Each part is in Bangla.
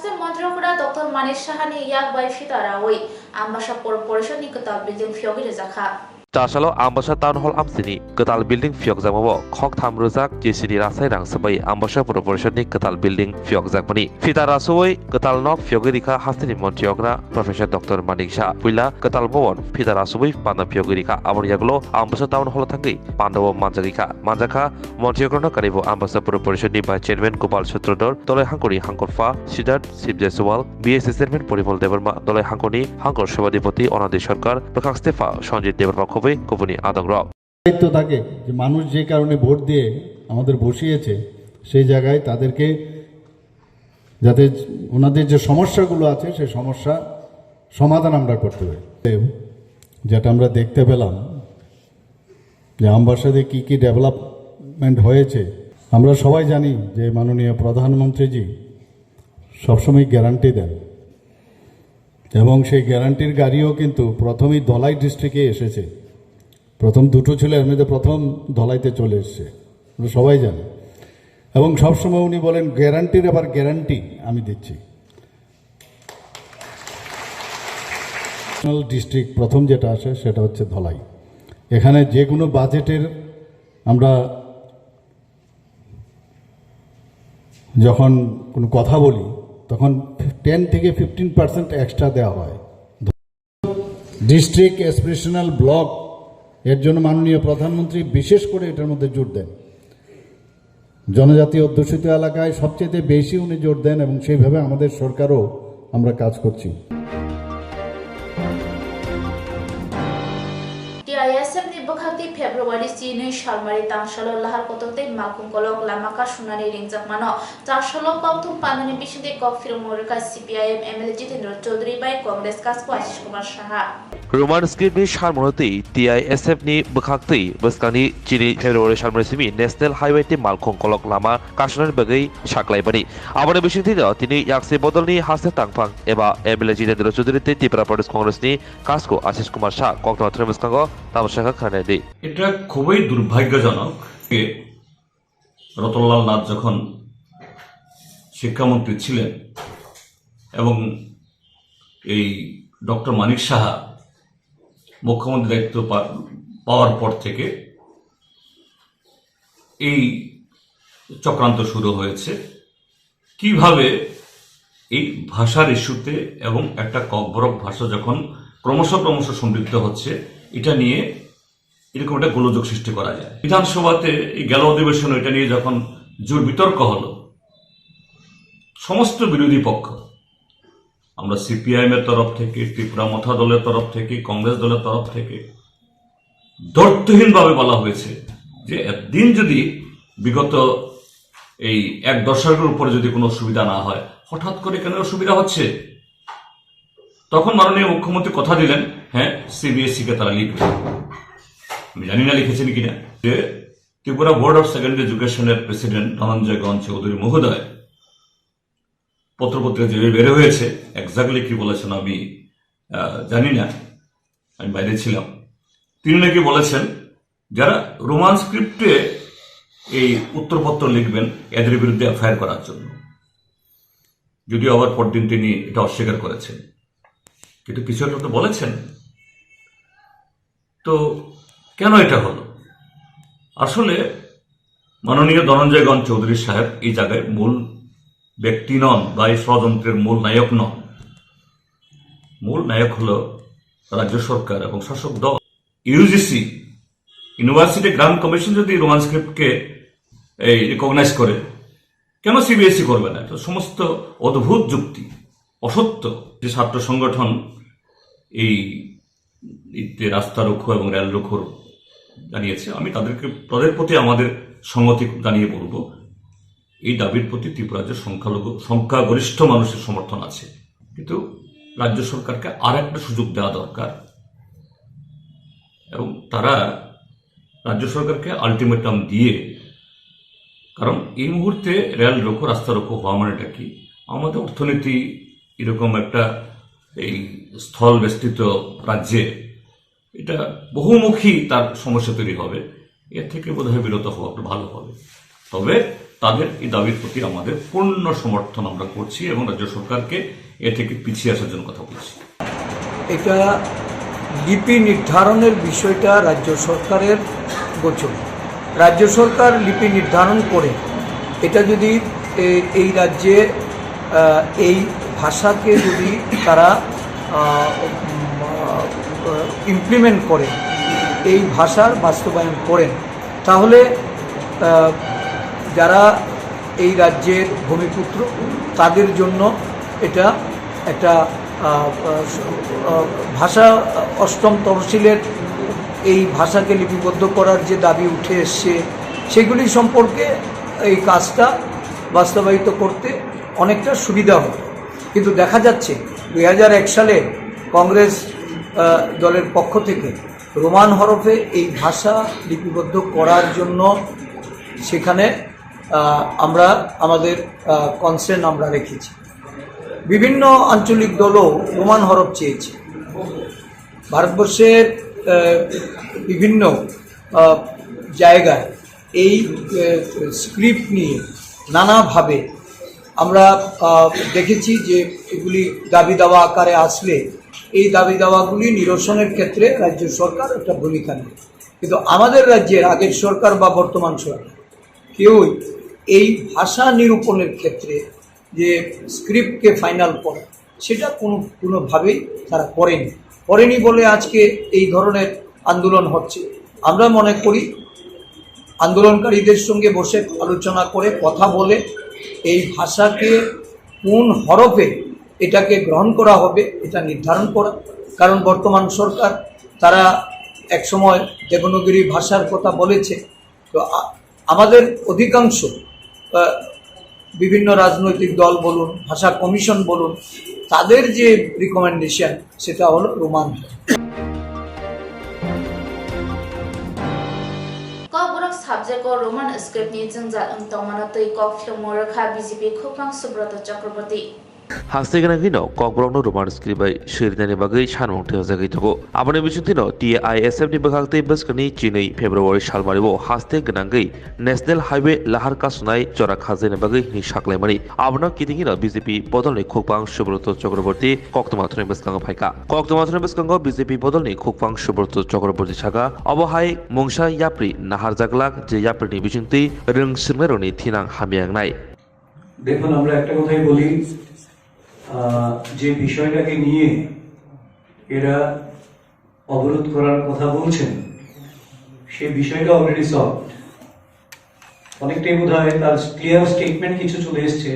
Haste Montreal Dr. Manish Shahani Yak by Fitarawi, Ambasha Corporation Nikota Building Fyogi Zaka. Tasalo Ambasha Town Hall Amsini, Katal Building Fyokzamabo, Koktam Ruzak, JCD Rasai Rang Sabai, Ambasha Corporation Katal Building Fyokzakmani. Fita Rasoi, Katal Nok Fyogirika Hastini Montiogra, Professor Dr. Manik Shah, Pula, Katal Bowon, Fita Rasui, Panda Fyogirika, Amoriaglo, Ambasha Town Hall Tangi, Pandawo Manjaka, Manjaka, Montiogra Karibo, Ambasha Corporation by Chairman Gopal Sutrodor, Tole Hankori Hankorfa, Sidat, Sibjeswal, BS Chairman Poribol Deverma, Tole Hankoni, Hankor Shabadipoti, Onadi Sarkar, Prakak Stefa, Sanjit Deverma. দায়িত্ব থাকে যে মানুষ যে কারণে ভোট দিয়ে আমাদের বসিয়েছে সেই জায়গায় তাদেরকে যাতে ওনাদের যে সমস্যাগুলো আছে সেই সমস্যা সমাধান আমরা করতে পারি। যেটা আমরা দেখতে পেলাম যে আমবাসাতে কি কি ডেভেলপমেন্ট হয়েছে, আমরা সবাই জানি যে মাননীয় প্রধানমন্ত্রীজি সবসময় গ্যারান্টি দেন এবং সেই গ্যারান্টির গাড়িও কিন্তু প্রথমেই ধলাই ডিস্ট্রিক্টে এসেছে। প্রথম দুটো ছিল, এর মধ্যে প্রথম ধলাইতে চলে এসছে, সবাই জানে। এবং সবসময় উনি বলেন গ্যারান্টির আবার গ্যারান্টি আমি দিচ্ছি। ডিস্ট্রিক্ট প্রথম যেটা আসে সেটা হচ্ছে ধলাই। এখানে যে কোনো বাজেটের আমরা যখন কোনো কথা বলি তখন 10 থেকে 15% এক্সট্রা দেওয়া হয়। ডিস্ট্রিক্ট এসপিরেশনাল ব্লক এর জন্য মাননীয় প্রধানমন্ত্রী বিশেষ করে এটার মধ্যে জোর দেন। জনজাতি অধ্যুষিত এলাকায় সবচেয়ে বেশি উনি জোর দেন এবং সেইভাবে আমাদের সরকারও আমরা কাজ করছি। TISF ni bukhati February sini Shalmari Tangshalo Lahar Kotote Makung Kolok Lamaka Shunani Ringjak Mano Tangshalo Pautum Panani Bishinde Kok Filmorika CPIM MLA Jitendra Chaudhary by Congress Kaspo Ashish Kumar Shaha Roman script ni Sharmonoti TISF ni bukhakti Baskani Chiri February Shalmari Simi National Highway ti Malkung Kolok Lama Kashanar Bagai Shaklai Bani Abane Bishinde tini Yakse Bodol ni Haste Tangpang Eba MLA Jitendra Chaudhary te Tripura Pradesh Congress ni Kasko Ashish Kumar Shah Kokta Tremiskango Tamashaka Khane এটা খুবই দুর্ভাগ্যজনক যে রতনলাল নাথ যখন শিক্ষামন্ত্রী ছিলেন এবং এই ডক্টর মানিক সাহা মুখ্যমন্ত্রী দায়িত্ব পাওয়ার পর থেকে এই চক্রান্ত শুরু হয়েছে কিভাবে এই ভাষার ইস্যুতে এবং একটা ককবরক ভাষা যখন ক্রমশ সমৃদ্ধ হচ্ছে এটা নিয়ে এরকম একটা গোলযোগ সৃষ্টি করা যায়। বিধানসভাতে এই গেল অধিবেশন এটা নিয়ে যখন জোর বিতর্ক হলো, সমস্ত বিরোধী পক্ষ, আমরা সিপিআইএম এর তরফ থেকে, ত্রিপুরা মথা দলের তরফ থেকে, কংগ্রেস দলের তরফ থেকে দর্থহীনভাবে বলা হয়েছে যে একদিন যদি বিগত এই এক দশকের উপরে যদি কোনো অসুবিধা না হয়, হঠাৎ করে কেন অসুবিধা হচ্ছে? তখন মাননীয় মুখ্যমন্ত্রী কথা দিলেন, হ্যাঁ সিবিএসই কে তারা লিখবে। আমি জানি না লিখেছেন কিনা, যে ত্রিপুরা বোর্ড অফ সেকেন্ডারি এডুকেশনের প্রেসিডেন্ট ধনঞ্জয় গণ চৌধুরী মহোদয় পত্রপত্রিকা যে বের হয়েছে, এক্স্যাক্টলি কি বলেছেন আমি জানি না, আমি বাইরে ছিলাম। তিনি নাকি বলেছেন যারা রোমান স্ক্রিপ্টে এই উত্তরপত্র লিখবেন এদের বিরুদ্ধে এফআইআর করার জন্য, যদিও আবার পরদিন তিনি এটা অস্বীকার করেছেন, কিন্তু কিছু একটা তো বলেছেন। তো কেন এটা হলো? আসলে মাননীয় ধনঞ্জয় গণ চৌধুরী সাহেব এই জায়গায় মূল ব্যক্তি নন বা এই ষড়যন্ত্রের মূল নায়ক নন। মূল নায়ক হলো রাজ্য সরকার এবং শাসক দল। ইউজিসি ইউনিভার্সিটি গ্রান্ট কমিশন যদি রোমান স্ক্রিপ্টকে এই রিকগনাইজ করে, কেন সিবিএসই করবে না? এটা সমস্ত অদ্ভুত যুক্তি, অসত্য। যে ছাত্র সংগঠন এই রাস্তা রুখো এবং রেল রুখোর জানিয়েছে, আমি তাদের প্রতি আমাদের সংহতি জানিয়ে বলবো, এই দাবির প্রতি ত্রিপুরার সংখ্যাগরিষ্ঠ মানুষের সমর্থন আছে, কিন্তু রাজ্য সরকারকে আর একটা সুযোগ দেওয়া দরকার এবং তারা রাজ্য সরকারকে আলটিমেটাম দিয়ে, কারণ এই মুহূর্তে রেল রোকো রাস্তা রোকো হওয়া মানেটা কি, আমাদের অর্থনীতি এরকম একটা এই স্থল বেষ্টিত রাজ্যে এটা বহুমুখী তার সমস্যা তৈরি হবে। এর থেকে বোধহয় বিরত হওয়া ভালো হবে। তবে তাদের এই দাবির প্রতি আমাদের পূর্ণ সমর্থন আমরা করছি এবং রাজ্য সরকারকে এ থেকে পিছিয়ে আসার জন্য কথা বলছি। এটা লিপি নির্ধারণের বিষয়টা রাজ্য সরকারের গোচর। রাজ্য সরকার লিপি নির্ধারণ করে এটা যদি এই রাজ্যে এই ভাষাকে যদি তারা ইমপ্লিমেন্ট করে, এই ভাষার বাস্তবায়ন করেন, তাহলে যারা এই রাজ্যের ভূমিপুত্র তাদের জন্য এটা একটা ভাষা অষ্টম তহসিলের এই ভাষাকে লিপিবদ্ধ করার যে দাবি উঠে এসছে সেগুলি সম্পর্কে এই কাজটা বাস্তবায়িত করতে অনেকটা সুবিধা হতো। কিন্তু দেখা যাচ্ছে 2001 সালে কংগ্রেস দলের পক্ষ থেকে রোমান হরফে এই ভাষা লিপিবদ্ধ করার জন্য সেখানে আমরা আমাদের কনসার্ন আমরা রেখেছি। বিভিন্ন আঞ্চলিক দলও রোমান হরফ চেয়েছে। ভারতবর্ষের বিভিন্ন জায়গায় এই স্ক্রিপ্ট নিয়ে নানাভাবে আমরা দেখেছি যে এগুলি দাবি দাওয়া আকারে আসলে এই দাবি দাওয়াগুলি নিরসনের ক্ষেত্রে রাজ্য সরকার একটা ভূমিকা নেয়। কিন্তু আমাদের রাজ্যের আগের সরকার বা বর্তমান সরকার কেউই এই ভাষা নিরূপণের ক্ষেত্রে যে স্ক্রিপ্টকে ফাইনাল করা সেটা কোনোভাবেই তারা করেনি বলে আজকে এই ধরনের আন্দোলন হচ্ছে। আমরা মনে করি আন্দোলনকারীদের সঙ্গে বসে আলোচনা করে কথা বলে এই ভাষাকে কোন হরফে এটাকে গ্রহণ করা হবে এটা নির্ধারণ করা। কারণ বর্তমান সরকার তারা একসময় দেবনাগরী ভাষার কথা বলেছে, তো আমাদের অধিকাংশ বিভিন্ন রাজনৈতিক দল বলুন, ভাষা কমিশন বলুন, তাদের যে রিকমেন্ডেশন সেটা হলো Roman. Kok subject or Roman script needs in the Tomanatoi Kok Filmoraka BJP Kupang Subrata Chakraborty. হাসিগানাগিনো ককব্রংনো রোমান স্ক্রিবাই শিরদানি বাগৈ সানমংথে জাগৈ থাকো আবনি বিসুতিনো TISF नि बखागतै बस्कनि 2 फेब्रुवारि सालमारिबो हास्ते गनांगै नेशनल हाईवे लाहार कासुनाय जरा खाजैनि बागै नि साक्लायमानि आबनो किदिगिनो बीजेपी बदलनि खुकपां सुब्रत चक्रवर्ती कक्तमाथ्रनि बस्कांग फायका कक्तमाथ्रनि बस्कांग बीजेपी बदलनि खुकपां सुब्रत चक्रवर्ती सागा अबहाय मुंसा याप्रि नाहार जागलाक जे याप्रिनि बिसुंतै रोंसिरमेरनि थिनां हामियांनाय। দেখুন, আমরা একটা কথাই বলি, যে বিষয়টাকে নিয়ে এরা অবরোধ করার কথা বলছেন সেই বিষয়টা অলরেডি সলভ। অনেকটাই বোধ হয় তার ক্লিয়ার স্টেটমেন্ট কিছু চলে এসছে,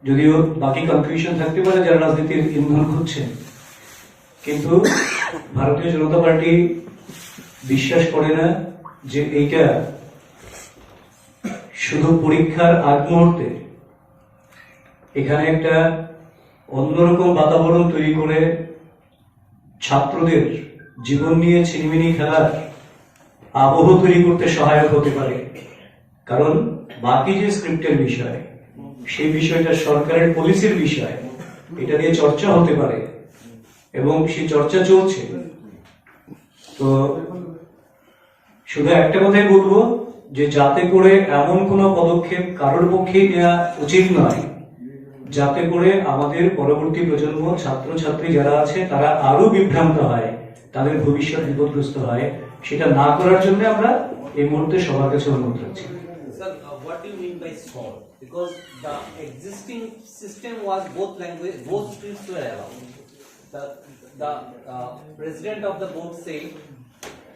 যদিও বাকি কনফিউশন থাকতে পারে যারা রাজনীতির ইন্ধন খুঁজছেন। কিন্তু ভারতীয় জনতা পার্টি বিশ্বাস করে না যে এইটা শুধু পরীক্ষার আগ মুহূর্তে এখানে একটা অন্যরকম বাতাবরণ তৈরি করে ছাত্রদের জীবন নিয়ে ছিনিমিনি খেলার আবহ তৈরি করতে সহায়ক হতে পারে। কারণ বাকি যে স্ক্রিপ্টের বিষয়, সেই বিষয়টা সরকারের পলিসির বিষয়, এটা নিয়ে চর্চা হতে পারে এবং সেই চর্চা চলছে। তো শুধু একটা কথাই বলবো যে যাতে করে এমন কোনো পদক্ষেপ কারোর পক্ষেই নেওয়া উচিত নয় যাতে করে আমাদের পরবর্তী প্রজন্ম ছাত্রছাত্রী যারা আছে তারা আরো বিভ্রান্ত হয়, তাদের ভবিষ্যৎ বিপদগ্রস্ত হয়, সেটা না করার জন্য আমরা এই মুহূর্তে সবার কাছে অনুরোধ রাখছি। What do you mean by solve? Because the existing system was both language, both streams were allowed. The president of the board said,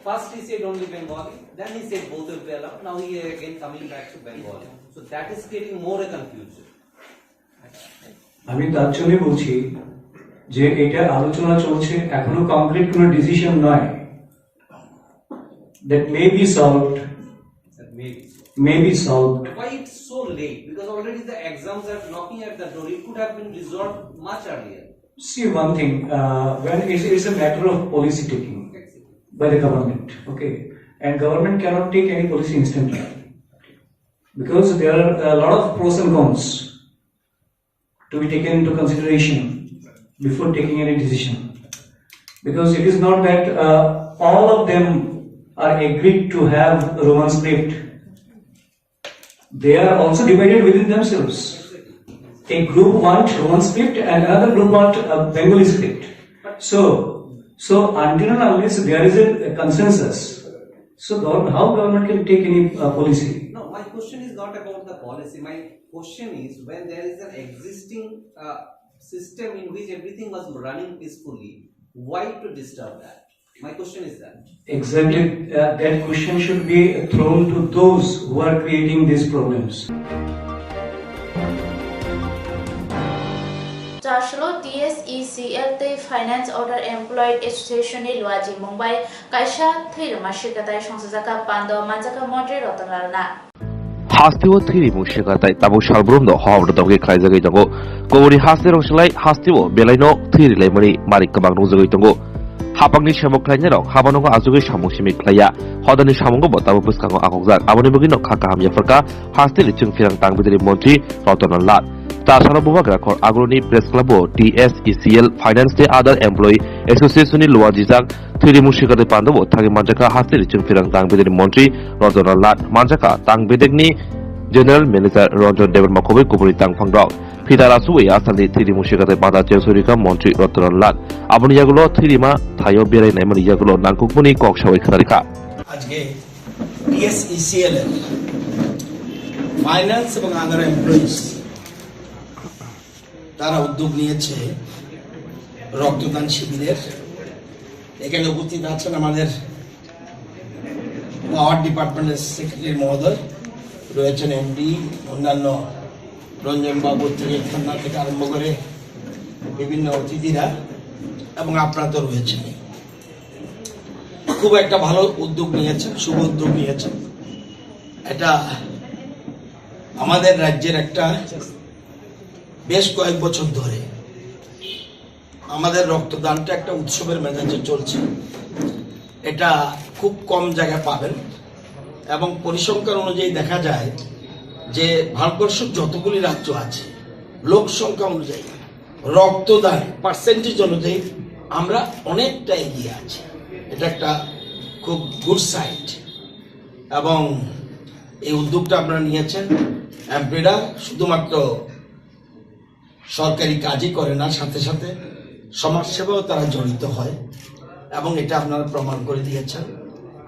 first he said only Bengali, then he said both will be allowed. Now he is again coming back to Bengali. So that is creating more a confusion. আমি তার জন্য বলছি যে এটা আলোচনা চলছে, এখনো কংক্রিট কোনো ডিসিশন নয়। That may be solved. That maybe. May be solved. Why it's so late? Because already the exams are knocking at the door. It could have been resolved much earlier. See one thing, when it's a matter of policy taking by the government, okay, and government cannot take any policy instantly because there are a lot of pros and cons to be taken into consideration before taking any decision. Because it is not that all of them are agreed to have Roman script. they are also divided within themselves. A group want Roman script and another group want Bengali script. So until and unless there is a consensus, so how government can take any policy? No, my question is not about the policy. My question is when there is an existing system in which everything was running peacefully, why to disturb that? My question is that. Exactly, that question should be thrown to those who are creating these problems. Charshalo TSECL te Finance Order Employed Association ni Luaji Mumbai Kaisha Thirma Shikatai Songsajaka Pando Manjaka Montri Rotanalna. হাস্তিও থ্রি মুশিকাতাই তাবু সালব্রুম হওয়ার দগে খাইজাগৈ দঙ্গো কবরি হাস্তি রংসলাই হাস্তিও বেলাইনো থ্রি লাইমারি মারিক কবাং রংজাগৈ দঙ্গো হাপাংনি সামক খাইনারক হাবানঙ্গো আজুগৈ সামুং সিমি খাইয়া হদানি সামঙ্গো বতাবো বুসকাঙ্গো আকংজাক আবনি বগিনো খাকা হামিয়াফরকা হাস্তি লিচুং ফিরাং তাংবিদারি মন্ত্রী রতনাল লাট তাছাড়া বিভাগ রাখর আগ্রণী প্রেস ক্লাবও TSECL ফাইন্যান্স ডে আদার এমপ্লয়ি এসোসিয়েশননি লুয়াজিজাক থ্রি মুশিকাতে পান্দবো থাকি মানজাকা হাস্তি লিচুং ফিরাং তাংবিদারি মন্ত্রী রতনাল লাট মানজাকা তাংবিদেগনি জেনারেল ম্যানেজার রঞ্জন দেবের মকবে কুবরি তাংফাংরাও ফিদারাসুই আসানি থ্রি মুশিকাতে বাধা চেসরিকা মন্ত্রী রতনাল লাট আবনি ইয়াগুলো থ্রিমা থাইও বেরাই নাইমানি ইয়াগুলো নাংকুকমনি ককসাওই খারিকা আজকে TSECL এর ফাইন্যান্স এবং আদার এমপ্লয়িজ তারা উদ্যোগ নিয়েছে রক্তদান শিবিরের। এখানে উপস্থিত আছেন আমাদের পাওয়ার ডিপার্টমেন্টের সেক্রেটারি মহোদয়, রয়েছেন এমডি, অন্যান্য রঞ্জনবাবু থেকে খান্না থেকে আরম্ভ করে বিভিন্ন অতিথিরা, এবং আপনারা তো রয়েছেন। খুব একটা ভালো উদ্যোগ নিয়েছেন, শুভ উদ্যোগ নিয়েছেন। এটা আমাদের রাজ্যের একটা বেশ কয়েক বছর ধরে আমাদের রক্তদানটা একটা উৎসবের মেজাজে চলছে। এটা খুব কম জায়গায় পাবেন, এবং পরিসংখ্যান অনুযায়ী দেখা যায় যে ভারতবর্ষের যতগুলি রাজ্য আছে লোক সংখ্যা অনুযায়ী রক্তদান পার্সেন্টেজ অনুযায়ী আমরা অনেকটা এগিয়ে আছি। এটা একটা খুব গুড সাইড, এবং এই উদ্যোগটা আপনারা নিয়েছেন। এমপিরা শুধুমাত্র সরকারি কাজই করে না, সাথে সাথে সমাজসেবাও তারা জড়িত হয়, এবং এটা আপনারা প্রমাণ করে দিয়েছেন।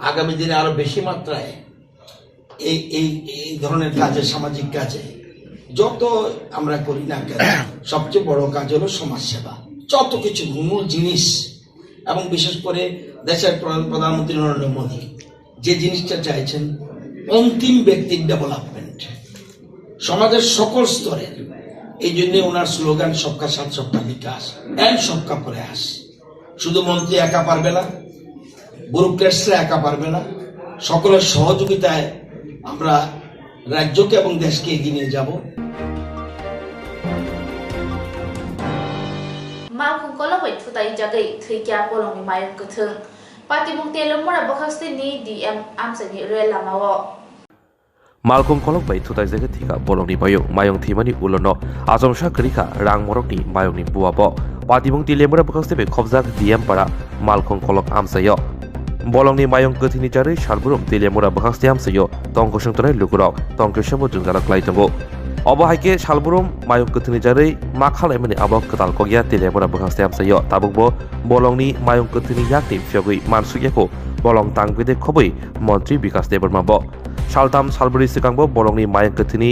আগামী দিনে আরো বেশি মাত্রায় এই এই এই ধরনের কাজে, সামাজিক কাজে যত আমরা করি না কেন, সবচেয়ে বড় কাজ হলো সমাজসেবা। যত কিছু মূল জিনিস, এবং বিশেষ করে দেশের প্রধানমন্ত্রী নরেন্দ্র মোদী যে জিনিসটা চাইছেন, অন্তিম ব্যক্তির ডেভেলপমেন্ট সমাজের সকল স্তরের। এই জন্য ওনার স্লোগান সবকা সাথ সবকা বিকাশ এন্ড সবকা প্রয়াস। শুধু মন্ত্রী একা পারবে না, ব্যুরোক্রেটসরা একা পারবে না, সকলের সহযোগিতায় আমরা রাজ্যকে এবং দেশকে এগিয়ে নিয়ে যাব। Malkum kolawai thutai jagai thikya polongni mayung kuthung patibung telomora bakhasti ni DM amsani relamawo মালকুম কলক বাই থুতাই জায়গা থিকা বলংনি বায়ং মায়ং থিমানি উলনো আজমসা করিকা রাং মরকনি মায়ংনি বুয়াব পাতিবং তিলেমরা বকাস্তেবে খবজাক ডিএম পারা মালকুম কলক আমসায় বলংনি মায়ং গথিনি জারে সারবুরম তিলেমরা বকাস্তে আমসায় তংকসংতরাই লুকুরাও তংকসব জুংজারা ক্লাইতঙ্গো অবহাইকে সালবুরম মায়ং গথিনি জারে মাখাল এমনি আবক কতাল কগিয়া তিলেমরা বকাস্তে আমসায় তাবুকবো বলংনি মায়ং গথিনি ইয়াকনি ফিয়গৈ মানসুয়াকো বলং তাংবিদে খবৈ মন্ত্রী বিকাশ দেববর্মাব সালতাম সালবুরি সিকাংবো বলংনি Mayong গথিনি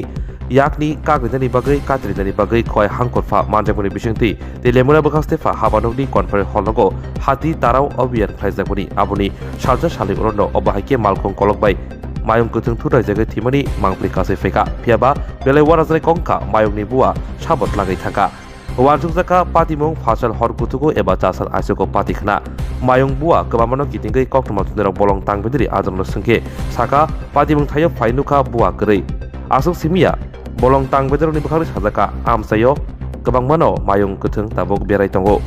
yakni kagridani bagai katridani bagai khoi hangkorfa manjakmani bisingti tilemura bakastefa habanogni conference hologo hati tarau obian khlaijakmani aboni sarja sali orono obahaike malkhong kolokbai mayung kutung thurai jagai thimani mangpli kase feka phiaba belai warazai kongka mayungni bua sabot lagai thaka ওয়ানজুকজাকা পাতিমং ফাসাল হর কুতুকো এবা চাসাল আইসোকো পাতিখনা মায়ং বুয়া কবামানো কিতিংগৈ কক্টমা তুনেরক বলং তাংবেদিরি আজমনো সঙ্গে সাকা পাতিমং থাইও ফাইনুকা বুয়া গरै আসুক সিমিয়া বলং তাংবেদিরনি বখারি সাজাকা আমসাयो गोबांमानो मायं गोथों दाबक बेराय दंगो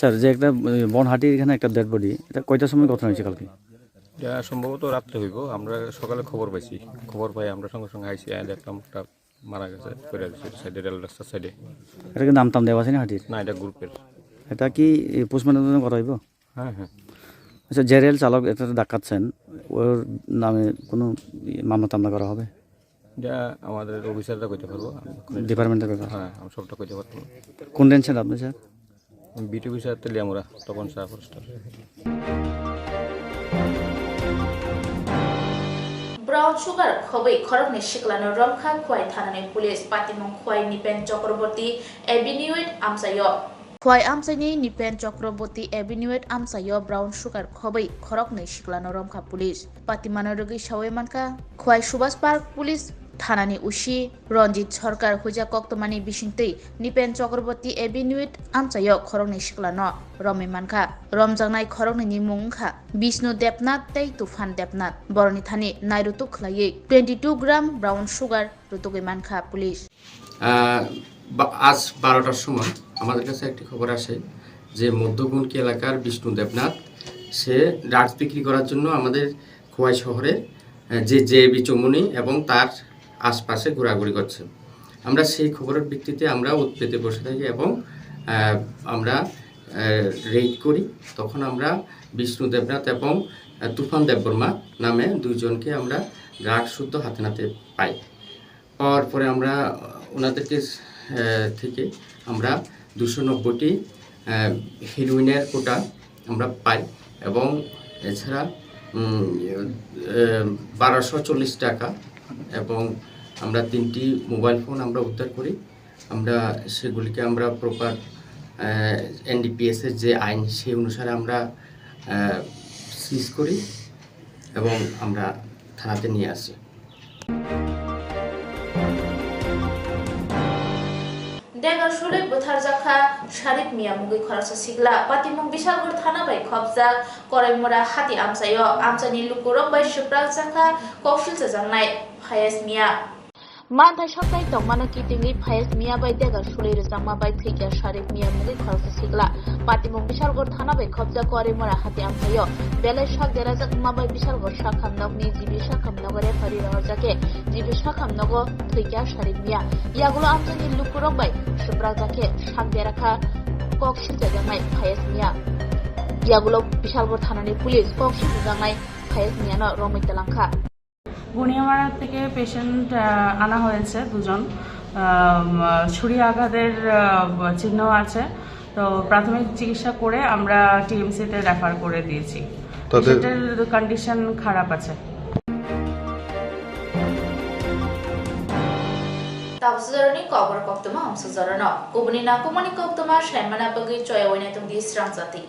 স্যার যে একটা বনহাটির এখানে একটা ডেড বডি, এটা কয়টার সময় ঘটনা হয়েছে কালকে? এটা সম্ভবত রাত্রে হইব। আমরা সকালে খবর পাইছি, খবর পাই আমরা সঙ্গে সঙ্গে আইসি দেখলাম একটা মারা গেছে পড়ে গেছে সাইডে, রেল রাস্তার সাইডে। এটা কি নাম টাম দেওয়া আছে না হাতির? না, এটা গ্রুপের। এটা কি পোস্টমর্টম করা হইব? হ্যাঁ হ্যাঁ। আচ্ছা, যে রেল চালক এটা ডাকাচ্ছেন ওর নামে কোনো মামলা টামলা করা হবে? এটা আমাদের অফিসাররা কইতে পারবো। ডিপার্টমেন্টের ব্যাপার। হ্যাঁ, আমি সবটা কইতে পারবো। কোন টেনশন আপনি sir? BT officer Teliamura, Tapan Shah forester. Brown sugar খবৈ খরকনি শিকলানো রমখা খোয়াই থানানি পুলিশ পাতিমং খোয়াই নিপেন চক্রবর্তী এভিনিউট আমসায় খোয়াই আমসাইনি নিপেন চক্রবর্তী এভিনিউট আমসায় ব্রাউন সুগার খবৈ খরকনি শিকলানো রমখা পুলিশ পাতিমানো রগি সাওয়ে মানকা খোয়াই সুভাষ পার্ক পুলিশ থানানি উশি রঞ্জিত সরকার হুজা কক্তমানি বিশিংতৈ নিপেন চক্রবর্তী এভিনিউট আমসায় খরকনি শিকলানো রমে মানকা রমজাংনাই খরকনি মুংখা বিষ্ণু দেবনাথ তৈ তুফান দেবনাথ বরনি Thani নাইরুতু খলাইয়ে 22 gram brown sugar রুতুকে মানখা police. আজ 12টার সময় আমাদের কাছে একটি খবর আসে যে মধ্যগুনকি এলাকার বিষ্ণু দেবনাথ সে ড্রাগস বিক্রি করার জন্য আমাদের খোয়াই শহরে যে চৌমুনি এবং তার আশপাশে ঘোরাঘুরি করছে। আমরা সেই খবরের ভিত্তিতে আমরা উৎপেতে বসে থাকি এবং আমরা রেড করি। তখন আমরা বিষ্ণু দেবনাথ এবং তুফান দেববর্মা নামে দুইজনকে আমরা ড্রাগস শুদ্ধ হাতে নাতে পাই। পাওয়ার পরে আমরা ওনাদেরকে থেকে আমরা 290টি হিরোইনের কোটা আমরা পাই এবং এছাড়া 1240 টাকা এবং আমরা 3টি মোবাইল ফোন আমরা উদ্ধার করি। আমরা সেগুলিকে আমরা প্রপার এনডিপিএসের যে আইন সেই অনুসারে আমরা সিজ করি এবং আমরা থানাতে নিয়ে আসি। দেগারশুলে বুথার জাখা শারিফ মিয়া মুগি খরচ সিগলা পাতিমং বিশালগড় থানা বাই খবজা করাইমরা হাতি আমসায় আমসানি লুকুরক বাই সুপ্রাক জাখা কৌশল জাংনাই ফায়েজ মিয়া মানথাই সপ্তাহে তংমানো কিতিংলি ফায়েজ মিয়া বাই দেগারশুলে রজাংমা বাই থৈকিয়া শারিফ মিয়া মুগি খরচ সিগলা পাতিমং বিশালগড় থানা বাই খবজা করাইমরা হাতি আমসায় বেলে শাক দেরাজাক মা বাই বিশালগড় শাখামনগনি জিবি শাখামনগরে ফারি রহজাকে জিবি শাখামনগ থৈকিয়া শারিফ মিয়া ইয়াগুলো আমসানি লুকুরক বাই সুপ্রাক জাকে শাক দেরাখা কৌশল জাংনাই ফায়েজ মিয়া ইয়াগুলো বিশালগড় থানানি পুলিশ কৌশল জাংনাই ফায়েজ মিয়ানো রমিতলাংখা। বুনিয়ামারা থেকে পেশেন্ট আনা হয়েছে, দুজন ছুরি আঘাতের চিহ্ন আছে। তো প্রাথমিক চিকিৎসা করে আমরা টিএমসিতে রেফার করে দিয়েছি। পেশেন্টের কন্ডিশন খারাপ আছে। তাবসুজারনি কবর কক্তমা আমসুজারন কুবনি নাকুমনি কক্তমা শাইমানা বগি চয় ওইনাইতম দি স্রাংজাতি।